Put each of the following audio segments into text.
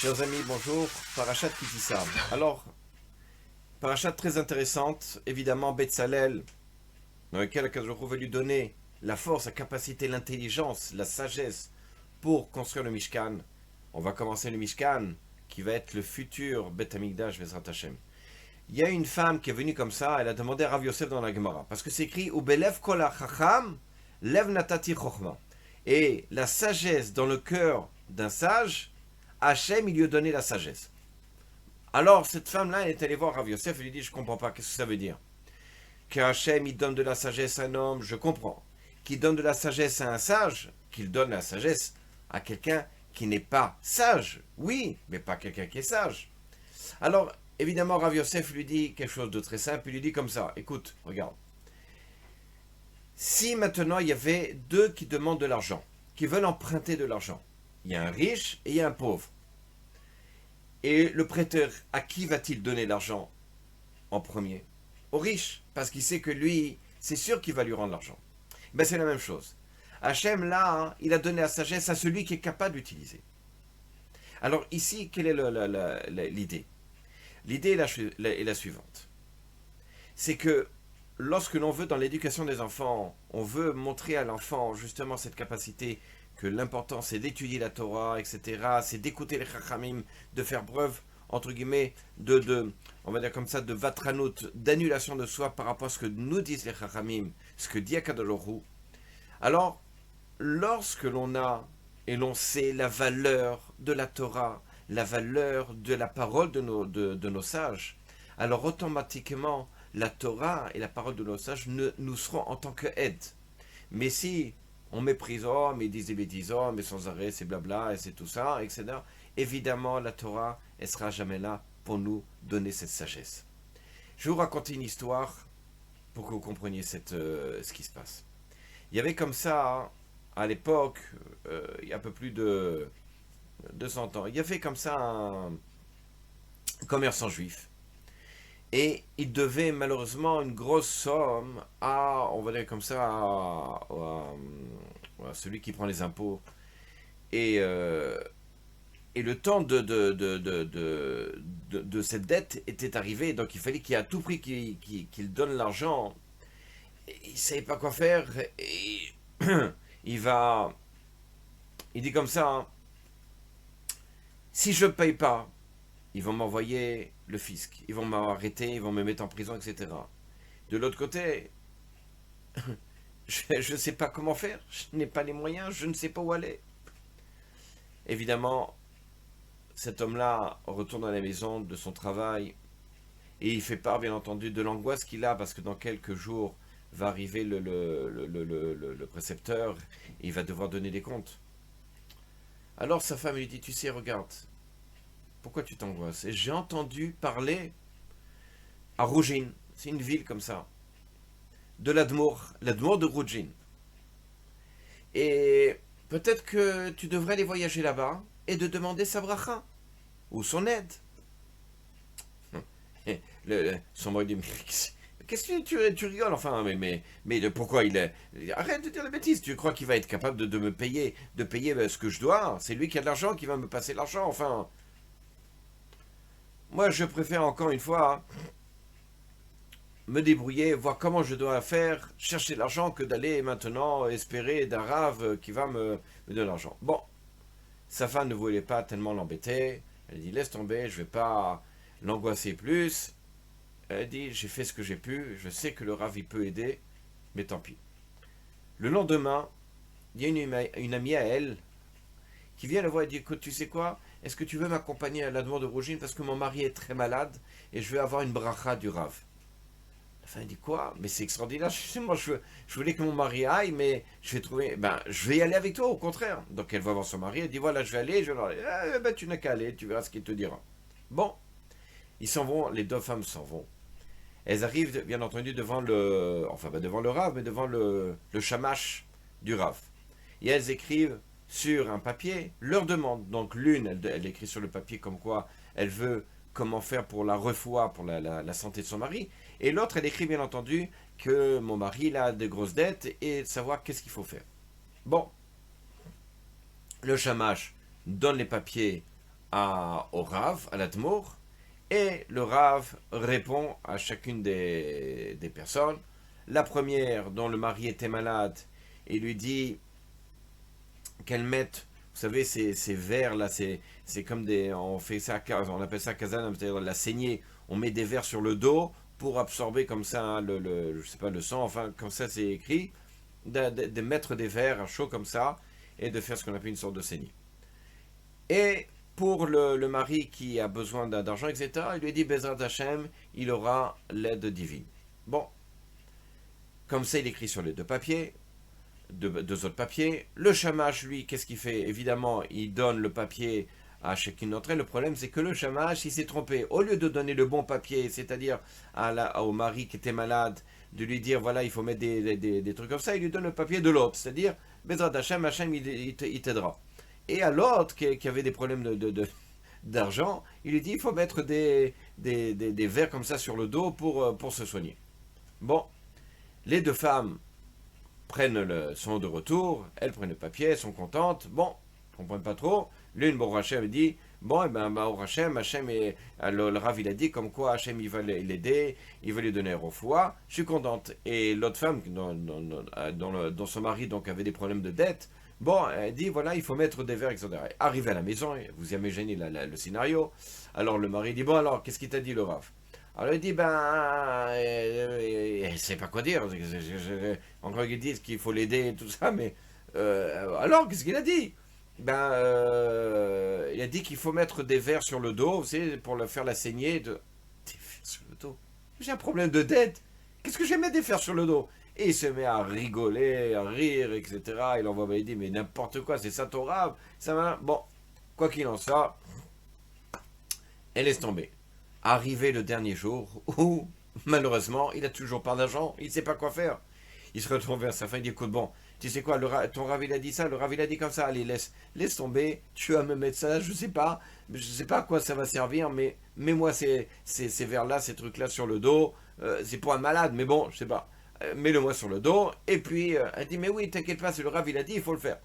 Chers amis, bonjour. Parachat Kitissar. Alors, parachat très intéressante. Évidemment, Betzalel, dans lequel Akadosh Baruch Hu veut lui donner la force, la capacité, l'intelligence, la sagesse pour construire le Mishkan. On va commencer le Mishkan, qui va être le futur Bet Hamikdash Bezrat Hashem. Il y a une femme qui est venue comme ça, elle a demandé à Rav Yosef dans la Gemara. Parce que c'est écrit Ubelev kol hachacham, lev natati chochma. Et la sagesse dans le cœur d'un sage, Hachem, il lui a donné la sagesse. Alors, cette femme-là, elle est allée voir Rav Yosef et lui dit, je comprends pas, qu'est-ce que ça veut dire? Que Hachem, il donne de la sagesse à un homme, je comprends. Qu'il donne de la sagesse à un sage, qu'il donne la sagesse à quelqu'un qui n'est pas sage. Oui, mais pas quelqu'un qui est sage. Alors, évidemment, Rav Yosef lui dit quelque chose de très simple, il lui dit comme ça, écoute, regarde. Si maintenant, il y avait deux qui demandent de l'argent, qui veulent emprunter de l'argent, il y a un riche et il y a un pauvre. Et le prêteur, à qui va-t-il donner l'argent en premier? Au riche, parce qu'il sait que lui, c'est sûr qu'il va lui rendre l'argent. Ben c'est la même chose. Hachem, là, hein, il a donné la sagesse à celui qui est capable d'utiliser. Alors ici, quelle est l'idée? L'idée est la suivante. C'est que lorsque l'on veut, dans l'éducation des enfants, on veut montrer à l'enfant justement cette capacité que l'important c'est d'étudier la Torah, etc., c'est d'écouter les Chachamim, de faire preuve, entre guillemets, on va dire comme ça, de vatranout, d'annulation de soi par rapport à ce que nous disent les Chachamim, ce que dit Akadosh Baruch Hu. Alors, lorsque l'on a et l'on sait la valeur de la Torah, la valeur de la parole de nos sages, alors automatiquement, la Torah et la parole de nos sages nous seront en tant qu'aide. Mais si on méprise, oh, mais ils disent des bêtises, oh, mais sans arrêt, c'est blabla, et c'est tout ça, etc. Évidemment, la Torah, elle sera jamais là pour nous donner cette sagesse. Je vais vous raconter une histoire pour que vous compreniez ce qui se passe. Il y avait comme ça, à l'époque, il y a un peu plus de 200 ans, il y avait comme ça un commerçant juif. Et il devait malheureusement une grosse somme à, on va dire comme ça, à celui qui prend les impôts. Et, et le temps de cette dette était arrivé, donc il fallait qu'il y ait à tout prix qu'il donne l'argent. Et il ne savait pas quoi faire. Et il dit comme ça, hein, si je ne paye pas, ils vont m'envoyer le fisc, ils vont m'arrêter, ils vont me mettre en prison, etc. De l'autre côté, je ne sais pas comment faire, je n'ai pas les moyens, je ne sais pas où aller. Évidemment, cet homme-là retourne à la maison de son travail et il fait part, bien entendu, de l'angoisse qu'il a parce que dans quelques jours va arriver le précepteur et il va devoir donner des comptes. Alors sa femme lui dit, tu sais, regarde, pourquoi tu t'angoisses? Et j'ai entendu parler à Rougine, c'est une ville comme ça, de l'Admour de Rougine. Et peut-être que tu devrais aller voyager là-bas et de demander sa bracha, ou son aide. Son mari dit, qu'est-ce que tu rigoles, enfin, mais pourquoi il est... Arrête de dire la bêtise, tu crois qu'il va être capable de me payer, de payer ce que je dois? C'est lui qui a de l'argent, qui va me passer l'argent, enfin... Moi, je préfère encore une fois me débrouiller, voir comment je dois faire, chercher l'argent que d'aller maintenant espérer d'un rave qui va me donner l'argent. Bon, sa femme ne voulait pas tellement l'embêter. Elle dit, laisse tomber, je ne vais pas l'angoisser plus. Elle dit, j'ai fait ce que j'ai pu, je sais que le rave il peut aider, mais tant pis. Le lendemain, il y a une amie à elle qui vient la voir et dit, écoute, tu sais quoi, est-ce que tu veux m'accompagner à la demande de Rougine parce que mon mari est très malade et je vais avoir une bracha du rave. La femme dit, quoi? Mais c'est extraordinaire, moi je voulais que mon mari aille, mais je vais trouver, je vais y aller avec toi, au contraire. Donc elle va voir son mari, elle dit, voilà, je vais aller, je vais aller. Tu n'as qu'à aller, tu verras ce qu'il te dira. Bon, ils s'en vont, les deux femmes s'en vont. Elles arrivent, bien entendu, devant devant le rave, mais devant le shamash du rave. Et elles écrivent sur un papier leur demande. Donc l'une, elle écrit sur le papier comme quoi elle veut comment faire pour la refoua, pour la santé de son mari. Et l'autre, elle écrit bien entendu que mon mari il a de grosses dettes et de savoir qu'est-ce qu'il faut faire. Bon, le shamash donne les papiers au Rav, à l'Admour, et le Rav répond à chacune des personnes. La première, dont le mari était malade, il lui dit qu'elle mette, vous savez, ces verres là, c'est comme des, on fait ça, on appelle ça kazan, c'est-à-dire la saignée. On met des verres sur le dos pour absorber comme ça hein, je sais pas, le sang, enfin comme ça c'est écrit, de mettre des verres chauds comme ça et de faire ce qu'on appelle une sorte de saignée. Et pour le mari qui a besoin d'argent, etc., il lui dit Bezrat Hashem, il aura l'aide divine. Bon, comme ça il écrit sur les deux papiers, deux autres papiers. Le shamash, lui, qu'est-ce qu'il fait? Évidemment, il donne le papier à chacune d'entre elles. Le problème, c'est que le shamash, il s'est trompé. Au lieu de donner le bon papier, c'est-à-dire au mari qui était malade, de lui dire, voilà, il faut mettre des trucs comme ça, il lui donne le papier de l'autre. C'est-à-dire, Bezrat Hashem, Hashem, il t'aidera. Et à l'autre, qui avait des problèmes d'argent, il lui dit, il faut mettre des verres comme ça sur le dos pour se soigner. Bon, les deux femmes prennent son de retour, elles prennent le papier, elles sont contentes, bon, ne comprennent pas trop. L'une, bon, Hachem dit, bon, et ben, Hachem, le Rav, il a dit comme quoi Hachem, il va l'aider, il va lui donner un refoua, je suis contente. Et l'autre femme, dont son mari donc avait des problèmes de dette, bon, elle dit, voilà, il faut mettre des verres, etc. Arrivé à la maison, vous imaginez le scénario, alors le mari dit, bon, alors, qu'est-ce qu'il t'a dit le Rav? Alors il dit, ben, elle ne sait pas quoi dire. Encore qu'ils disent qu'il faut l'aider et tout ça, mais alors, qu'est-ce qu'il a dit? Ben, il a dit qu'il faut mettre des verres sur le dos, vous savez, pour faire la saignée. Des verres sur le dos? J'ai un problème de dette. Qu'est-ce que j'ai mettre des verres sur le dos? Et il se met à rigoler, à rire, etc. Il envoie, il dit, mais n'importe quoi, c'est ça ton rave, ça va. Bon, quoi qu'il en soit, elle laisse tomber. Arrivé le dernier jour où, malheureusement, il n'a toujours pas d'argent, il ne sait pas quoi faire. Il se retrouve vers sa fin, il dit, écoute, bon, tu sais quoi, ton Rav il a dit ça, le Rav il a dit comme ça, allez, laisse tomber, tu vas me mettre ça, je sais pas à quoi ça va servir, mais mets-moi ces verres-là, ces trucs-là sur le dos, c'est pour un malade, mais bon, je sais pas, mets-le-moi sur le dos, et puis, elle dit, mais oui, t'inquiète pas, c'est le Rav il a dit, il faut le faire.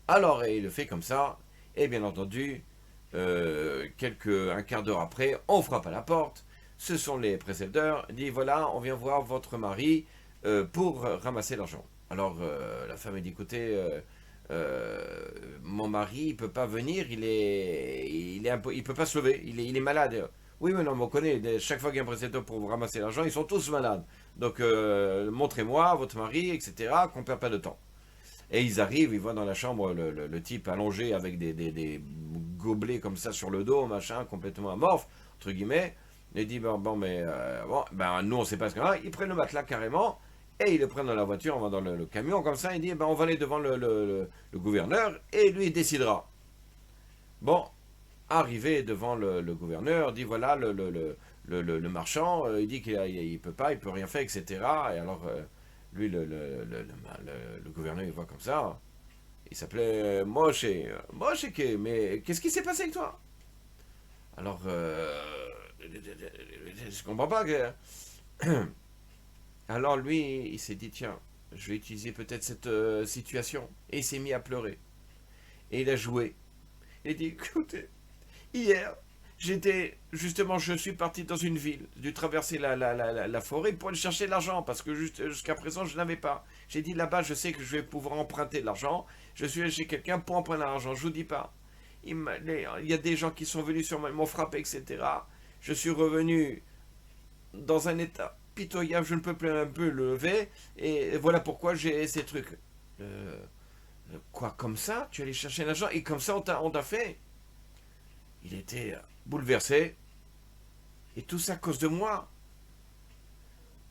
Alors, il le fait comme ça, et bien entendu, un quart d'heure après, on frappe à la porte. Ce sont les précepteurs. Dit voilà, on vient voir votre mari pour ramasser l'argent. Alors la femme dit écoutez, mon mari il peut pas venir, il peut pas se lever, il est malade. Oui mais non, mais on connaît. Chaque fois qu'il y a un précepteur pour vous ramasser l'argent, ils sont tous malades. Donc montrez-moi votre mari, etc. Qu'on perd pas de temps. Et ils arrivent, ils voient dans la chambre le type allongé avec des gobelets comme ça sur le dos, machin, complètement amorphe, entre guillemets. Et il dit, nous on sait pas ce qu'on a. Ils prennent le matelas carrément, et ils le prennent dans la voiture, on va dans le camion, comme ça, il dit, on va aller devant le gouverneur, et lui il décidera. Bon, arrivé devant le gouverneur, dit, voilà, le marchand, il dit qu'il peut pas, il peut rien faire, etc. Et alors... lui, le gouverneur, il voit comme ça. Il s'appelait Moshe. Moshe, mais qu'est-ce qui s'est passé avec toi? Alors, je comprends pas que... Alors lui, il s'est dit, tiens, je vais utiliser peut-être cette situation. Et il s'est mis à pleurer. Et il a joué. Il a dit, écoutez, hier, je suis parti dans une ville, j'ai dû traverser la forêt pour aller chercher de l'argent, parce que jusqu'à présent, je n'avais pas. J'ai dit, là-bas, je sais que je vais pouvoir emprunter de l'argent. Je suis allé chez quelqu'un pour emprunter de l'argent, je vous dis pas. Il y a des gens qui sont venus sur moi, ils m'ont frappé, etc. Je suis revenu dans un état pitoyable, je ne peux plus un peu le lever, et voilà pourquoi j'ai ces trucs. Euh, quoi, comme ça? Tu allais chercher l'argent, et comme ça, on t'a fait? Il était bouleversé. Et tout ça à cause de moi.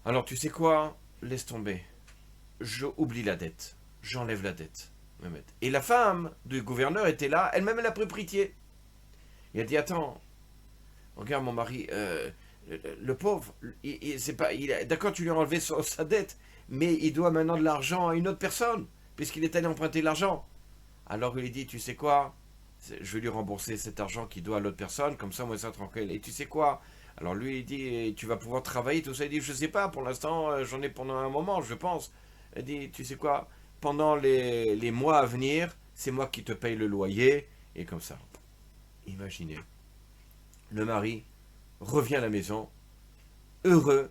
Alors tu sais quoi? Laisse tomber. Je oublie la dette. J'enlève la dette. Et la femme du gouverneur était là. Elle-même, elle a pris pitié. Il a dit, attends. Regarde mon mari. Le pauvre. D'accord, tu lui as enlevé sa dette. Mais il doit maintenant de l'argent à une autre personne. Puisqu'il est allé emprunter l'argent. Alors il lui dit, tu sais quoi? Je vais lui rembourser cet argent qu'il doit à l'autre personne, comme ça, moi, ça tranquille. Et tu sais quoi? Alors lui, il dit, tu vas pouvoir travailler, tout ça. Il dit, je sais pas, pour l'instant, j'en ai pendant un moment, je pense. Il dit, tu sais quoi? Pendant les mois à venir, c'est moi qui te paye le loyer, et comme ça. Imaginez, le mari revient à la maison, heureux,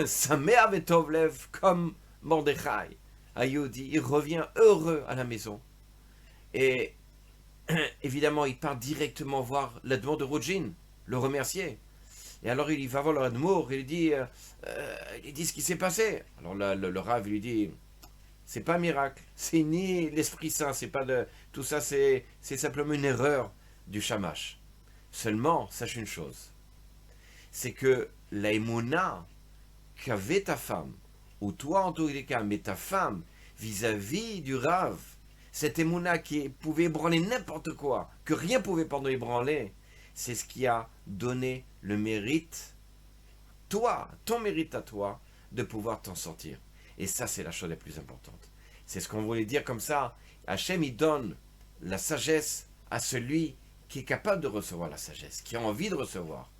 sa mère avait Tovlev comme Mordechai. Ayoudi, il revient heureux à la maison. Et évidemment, il part directement voir l'Admour de Roujin, le remercier. Et alors il va voir l'Admour, il dit ce qui s'est passé. Alors le Rav lui dit, c'est pas un miracle, c'est ni l'Esprit Saint, c'est pas de tout ça, c'est simplement une erreur du Shamash. Seulement, sache une chose, c'est que la émouna qu'avait ta femme, ou toi en tous les cas, mais ta femme, vis-à-vis du Rav, cette émouna qui pouvait ébranler n'importe quoi, que rien pouvait pardon ébranler, c'est ce qui a donné le mérite, toi, ton mérite à toi, de pouvoir t'en sortir. Et ça, c'est la chose la plus importante. C'est ce qu'on voulait dire comme ça. Hachem, il donne la sagesse à celui qui est capable de recevoir la sagesse, qui a envie de recevoir.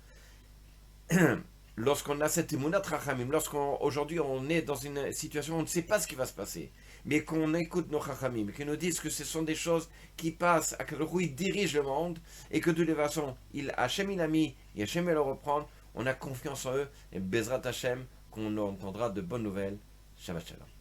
Lorsqu'on a cette émounat rachamim, lorsqu'aujourd'hui on est dans une situation où on ne sait pas ce qui va se passer, mais qu'on écoute nos rachamim, qu'ils nous disent que ce sont des choses qui passent, à quel point ils dirigent le monde, et que de toute façon, Hachem il a mis, et Hachem va le reprendre, on a confiance en eux, et Bezrat Hachem, qu'on entendra de bonnes nouvelles. Shabbat Shalom.